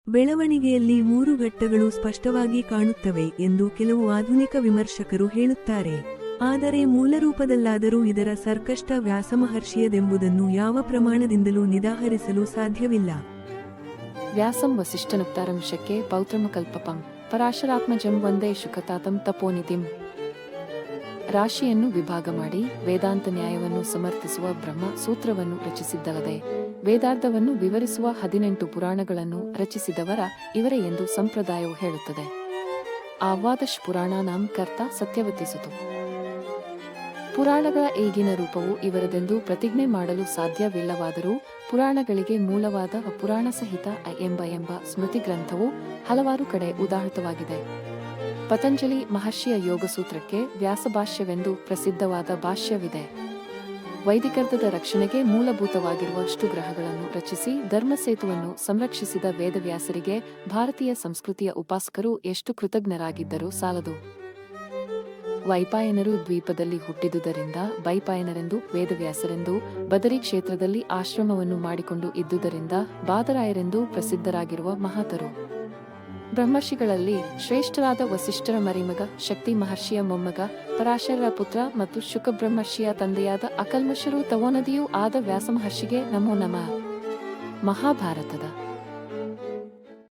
ಬೆಳವಣಿಗೆಯಲ್ಲಿ 3 ಘಟ್ಟಗಳು ಸ್ಪಷ್ಟವಾಗಿ ಕಾಣುತ್ತವೆ ಎಂದು ಕೆಲವು ಆಧುನಿಕ ವಿಮರ್ಶಕರು ಹೇಳುತ್ತಾರೆ. ಆದರೆ ಮೂಲರೂಪದಲ್ಲಾದರೂ ಇದರ ಸರ್ಕಷ್ಟ ವ್ಯಾಸಮಹರ್ಷಿಯದೆಂಬುದನ್ನು ಯಾವ ಪ್ರಮಾಣದಿಂದಲೂ ನಿರಾಕರಿಸಲು ಸಾಧ್ಯವಿಲ್ಲ. ವ್ಯಾಸಂ ವಸಿಷ್ಠನುಕ್ತಾರಂಶಕ್ಕೆ ಪೌತ್ರಮಕಲ್ಪಪಂ ಪರಾಶರಾತ್ಮಜಂ ವಂದೇ ಶುಕತಾತಂ ತಪೋನಿಧಿಂ. ರಾಶಿಯನ್ನು ವಿಭಾಗ ಮಾಡಿ ವೇದಾಂತ ನ್ಯಾಯವನ್ನು ಸಮರ್ಥಿಸುವ ಬ್ರಹ್ಮ ಸೂತ್ರವನ್ನು ರಚಿಸಿದ್ದಲ್ಲದೆ ವೇದಾರ್ಥವನ್ನು ವಿವರಿಸುವ 18 ಪುರಾಣಗಳನ್ನು ರಚಿಸಿದವರ ಇವರೇ ಎಂದು ಸಂಪ್ರದಾಯವು ಹೇಳುತ್ತದೆ. ಆವಾದಶ್ ಪುರಾಣಾನಾಂ ಕರ್ತ ಸತ್ಯವತಿಸಿತು. ಪುರಾಣಗಳ ಈಗಿನ ರೂಪವು ಇವರದೆಂದು ಪ್ರತಿಜ್ಞೆ ಮಾಡಲು ಸಾಧ್ಯವಿಲ್ಲವಾದರೂ ಪುರಾಣಗಳಿಗೆ ಮೂಲವಾದ ಪುರಾಣ ಸಹಿತ ಎಂಬ ಸ್ಮೃತಿ ಗ್ರಂಥವು ಹಲವಾರು ಕಡೆ ಉದಾಹೃತವಾಗಿದೆ. ಪತಂಜಲಿ ಮಹರ್ಷಿಯ ಯೋಗಸೂತ್ರಕ್ಕೆ ವ್ಯಾಸಭಾಷ್ಯವೆಂದು ಪ್ರಸಿದ್ಧವಾದ ಭಾಷ್ಯವಿದೆ. ವೈದಿಕರ್ಧದ ರಕ್ಷಣೆಗೆ ಮೂಲಭೂತವಾಗಿರುವ ಅಷ್ಟುಗ್ರಹಗಳನ್ನು ರಚಿಸಿ ಧರ್ಮಸೇತುವನ್ನು ಸಂರಕ್ಷಿಸಿದ ವೇದವ್ಯಾಸರಿಗೆ ಭಾರತೀಯ ಸಂಸ್ಕೃತಿಯ ಉಪಾಸಕರು ಎಷ್ಟು ಕೃತಜ್ಞರಾಗಿದ್ದರೂ ಸಾಲದು. ವೈಪಾಯನರು ದ್ವೀಪದಲ್ಲಿ ಹುಟ್ಟಿದುದರಿಂದ ಬೈಪಾಯನರೆಂದು, ವೇದವ್ಯಾಸರೆಂದು ಬದರಿ ಕ್ಷೇತ್ರದಲ್ಲಿ ಆಶ್ರಮವನ್ನು ಮಾಡಿಕೊಂಡು ಇದ್ದುದರಿಂದ ಬಾದರಾಯರೆಂದು ಪ್ರಸಿದ್ಧರಾಗಿರುವ ಮಹಾತರು. ಬ್ರಹ್ಮರ್ಷಿಗಳಲ್ಲಿ ಶ್ರೇಷ್ಠರಾದ ವಸಿಷ್ಠರ ಮರಿಮಗ, ಶಕ್ತಿ ಮಹರ್ಷಿಯ ಮೊಮ್ಮಗ, ಪರಾಶರರ ಪುತ್ರ ಮತ್ತು ಶುಕಬ್ರಹ್ಮರ್ಷಿಯ ತಂದೆಯಾದ ಅಕಲ್ಮಷರೂ ತವೋನದಿಯೂ ಆದ ವ್ಯಾಸಮಹರ್ಷಿಗೆ ನಮೋ ನಮಃ. ಮಹಾಭಾರತದ